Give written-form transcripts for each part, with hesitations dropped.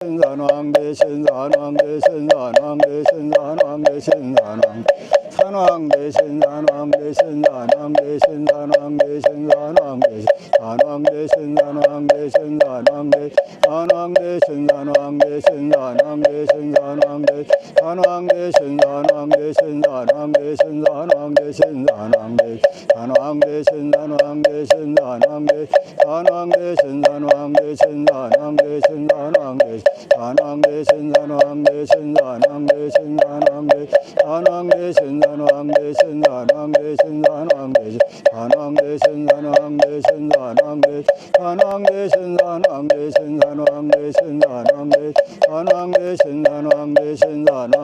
신산왕대 신산왕대 신산왕대 신산왕대 신산왕 산왕대 신산왕대 신산왕대 신산왕대 신산왕대 산왕대 신산왕대 신산왕대 산왕대 신산왕대 신산왕대 신산왕대 산왕대 신산왕대 신산왕대 신산왕대 신산왕대 산왕대 신산왕대 신산왕대 산왕대 신산왕대 신산왕대 신산왕대 산왕대 신산왕대 신산왕대 신산왕대 산왕대 신산왕대 신산왕대 신산왕대 산왕대 신산왕대 신산왕대 산왕대 신산왕대 신산왕대 신산왕대 산왕대 신산왕대 신산왕대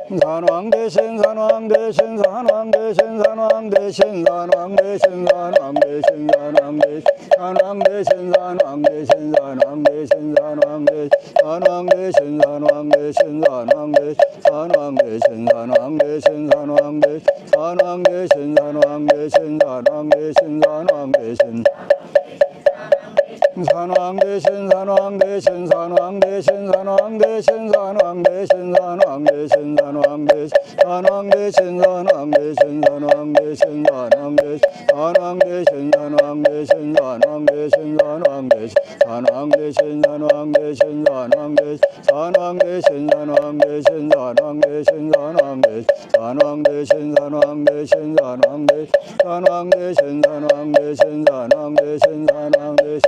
신산왕대 신 산왕대 신산왕대 신산왕대 신산왕대 신산왕대 신산왕대 신산왕대 산왕대 신산왕대 신산왕대 신산왕대 산왕대 신산왕대 신산왕대 산왕대 신산왕대 신산왕대 산왕대 신산왕대 신산왕대 신산왕대 신 산왕대 신산왕대 신산왕대 신산왕대 신산왕대 신산왕대 신산왕대 산왕대 신산왕대 신산왕대 신산왕대 산왕대 신산왕대 신산왕대 신산왕대 산왕대 신산왕대 신산왕대 산왕대 신산왕대 신산왕대 신산왕대 산왕대 신산왕대 신산왕대 산왕대 신산왕대 신산왕대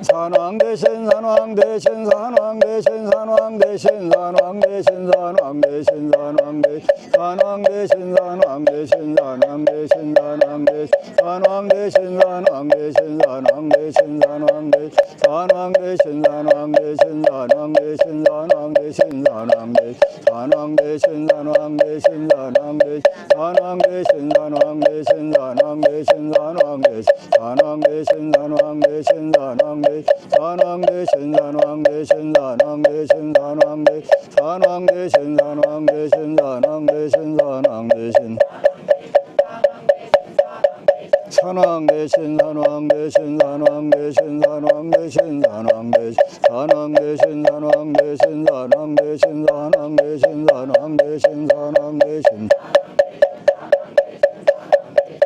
신산왕대 신 산왕대 신산왕대 신산왕대 신산왕대 신산왕대 신산왕대 신산왕대 산왕대 신산왕대 신산왕대 신산왕대 산왕대 신산왕대 신산왕대 신산왕대 산왕대 신산왕대 신산왕대 신산왕대 신산왕대 산왕대 신산왕대 신산왕대 산왕대 신산왕대 신산왕대 신산왕대 산왕대 신산왕대 신산왕대 산왕대 신산왕대 신산왕대 신산왕대 산왕대 신산왕대 신산왕대 신산왕대 신 산왕대 신산왕대 신산왕대 신산왕대 신산왕대 산왕대 신산왕대 신산왕대 신산왕대 신산왕대 신산왕대 신 산왕대 신산왕대 신산왕대 신산왕대 신산왕대 신산왕대 산왕대 신산왕대 신산왕대 신산왕대 신산왕대 산왕대 신산왕대 신산왕대 신산왕대 산왕대 신산왕대 신산왕대 신산왕대 신산왕대 산왕대 신산왕대 신산왕대 산왕대 신산왕대 신산왕대 신산왕대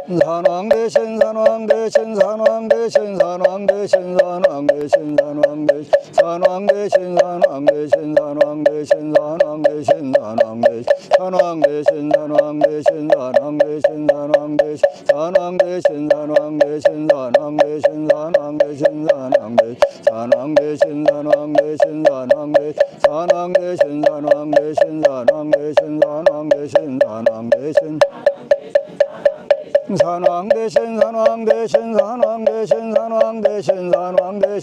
신산왕대 신 산왕대 신산왕대 신산왕대 신산왕대 신산왕대 신산왕대 신산왕대 산왕대 신산왕대 신산왕대 신산왕대 산왕대 신산왕대 신산왕대 신산왕대 산왕대 신산왕대 신산왕대 산왕대 신산왕대 신산왕대 신산왕대 산왕대 신산왕대 신산왕대 신산왕대 신산왕대 신 산왕대 신산왕대 신산왕대 신산왕대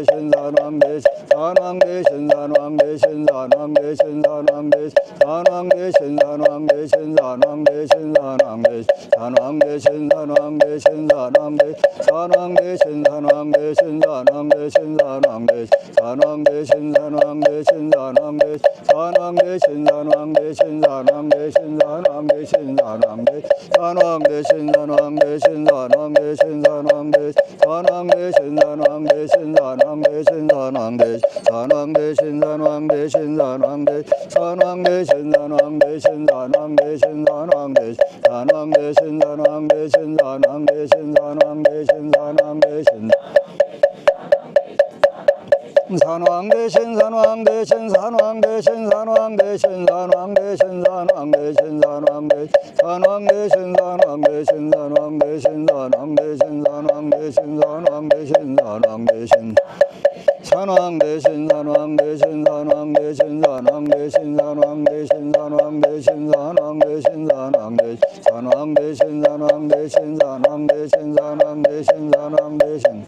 신산왕대 산왕대 신산왕대 신산왕대 신산왕대 산왕대 신산왕대 신산왕대 신산왕대 산왕대 신산왕대 신산왕대 산왕대 신산왕대 신산왕대 신산왕대 산왕대 신산왕대 신산왕대 산왕대 신산왕대 신산왕대 신산왕대 신산왕대 산왕대 신산왕대 신산왕대 신산왕대 산왕대 신산왕대 신산왕대 신산왕대 산왕대 신산왕대 신산왕대 산왕대 신산왕대 신산왕대 신산왕대 산왕대 신산왕대 신산왕대 신산왕대 신산왕대 신 산왕대 신산왕대 신산왕대 신산왕대 신산왕대 신산왕대 신산왕대 산왕대 신산왕대 신산왕대 신산왕대 신산왕대 신산왕대 신산왕대 신 산왕대 신산왕대 신산왕대 신산왕대 신산왕대 신산왕대 신산왕대 신산왕대 산왕대 신산왕대 신산왕대 신산왕대 신산왕대 신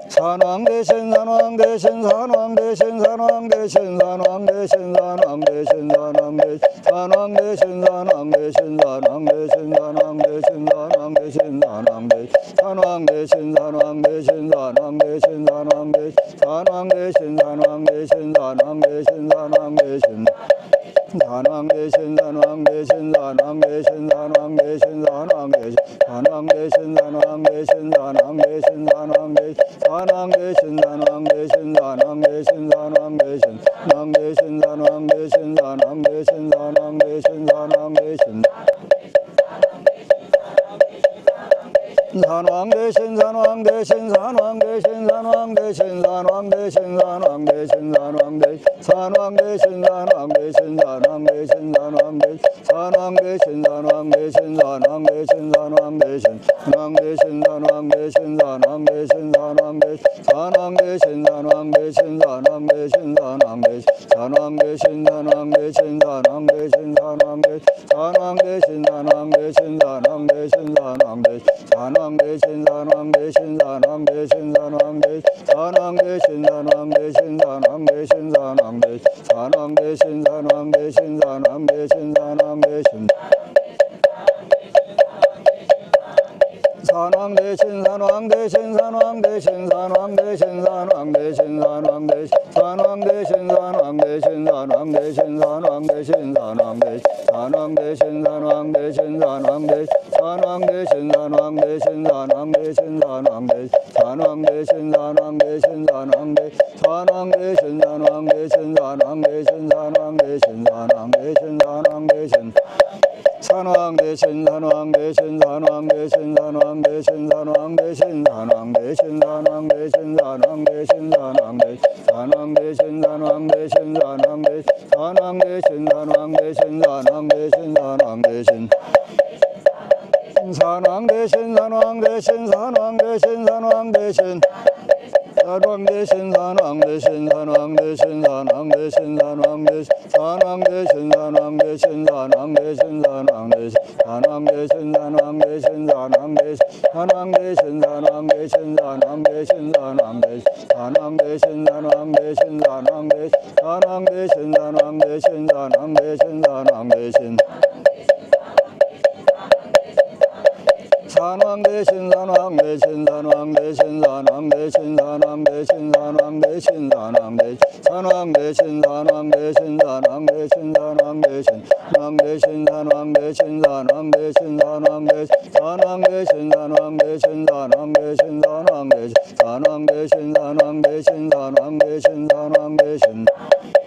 산왕대 신산왕대 신산왕대 신산왕대 신산왕대 신산왕대 신산왕대 산왕대 신산왕대 신산왕대 신산왕대 신산왕대 신산왕대 산왕대 신산왕대 신산왕대 신산왕대 산왕대 신산왕대 신산왕대 신산왕대 신 산왕대 신산왕대 신산왕대 신산왕대 신산왕대 산왕대 신산왕대 신산왕대 신산왕대 산왕대 신산왕대 신산왕대 신산왕대 신산왕대 신산왕대 신산왕대 신산왕대 신산왕대 신 산왕대 신산왕대 신산왕대 신산왕대 신산왕대 신산왕대 신산왕대 산왕대 신산왕대 신산왕대 신산왕대 산왕대 신산왕대 신산왕대 신산왕대 신산왕대 신산왕대 신산왕대 신산왕대 산왕대 신산왕대 신산왕대 신산왕대 산왕대 신산왕대 신산왕대 신산왕대 산왕대 신산왕대 신산왕대 신산왕대 산왕대 신산왕대 신산왕대 신산왕대 산왕대 신산왕대 신산왕대 신산왕대 산왕대 신산왕대 신산왕대 신산왕대 신 산왕대 신산왕대 신산왕대 신산왕대 신산왕대 신산왕대 산왕대 신산왕대 신산왕대 신산왕대 신산왕대 산왕대 신산왕대 신산왕대 산왕대 신산왕대 신산왕대 신산왕대 산왕대 신산왕대 신산왕대 산왕대 신산왕대 신산왕대 신산왕대 신산왕대 신산왕대 신 산왕대 신산왕대 신산왕대 신산왕대 신산왕대 신산왕대 신산왕대 신산왕대 신산왕대 산왕대 신산왕대 신산왕대 산왕대 신산왕대 신산왕대 신산왕대 신 산왕대 신산왕대 신산왕대 신산왕대 신 산왕대 신산왕대 신산왕대 신산왕대 신산왕대 산왕대 신산왕대 신산왕대 신산왕대 산왕대 신산왕대 신산왕대 산왕대 신산왕대 신산왕대 신산왕대 산왕대 신산왕대 신산왕대 산왕대 신산왕대 신산왕대 신산왕대 신 산왕대 신산왕대 신산왕대 신산왕대 신산왕대 신산왕대 신산왕대 산왕대 신산왕대 신산왕대 신산왕대 신산왕대 신산왕대 신산왕대 신산왕대 산왕대 신산왕대 신산왕대 신산왕대 산왕대 신산왕대 신산왕대 신산왕대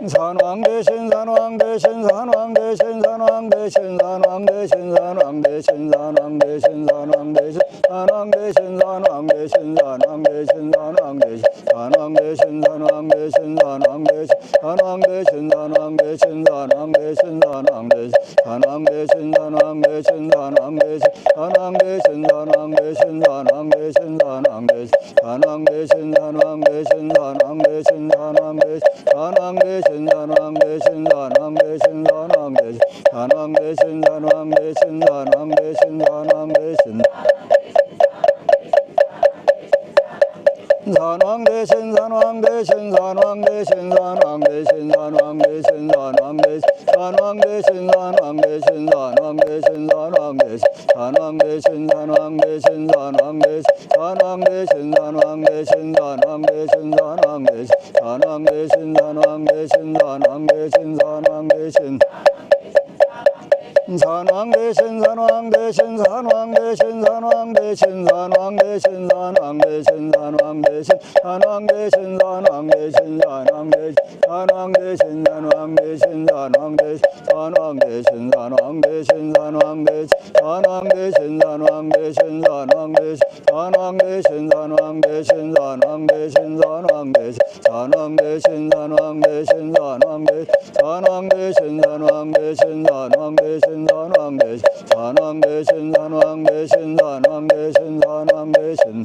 신 산왕대 신산왕대 신산왕대 신산왕대 신산왕대 신산왕대 신산왕대 신산왕대 산왕대 신산왕대 신산왕대 신산왕대 산왕대 신산왕대 신산왕대 산왕대 신산왕대 신산왕대 신산왕대 산왕대 신산왕대 신산왕대 산왕대 신산왕대 신산왕대 신산왕대 산왕대 신산왕대 신산왕대 신산왕대 산왕대 신산왕대 신산왕대 신산왕대 산왕대 신산왕대 신산왕대 신산왕대 신 산왕대 신산왕대 신산왕대 신산왕대 신산왕대 신산왕대 산왕대 신산왕대 신산왕대 신산왕대 산왕대 신산왕대 신산왕대 산왕대 신산왕대 신산왕대 신산왕대 산왕대 신산왕대 신산왕대 신산왕대 신 산왕대 신산왕대 신산왕대 신산왕대 신산왕대 신산왕대 신산왕대 신산왕대 신산왕대 신산왕대 산왕대 신산왕대 신산왕대 산왕대 신산왕대 신산왕대 산왕대 신산왕대 신산왕대 산왕대 신산왕대 신산왕대 신산왕대 산왕대 신산왕대 신산왕대 산왕대 신산왕대 신산왕대 신산왕대 산왕대 신산왕대 신산왕대 신산왕대 신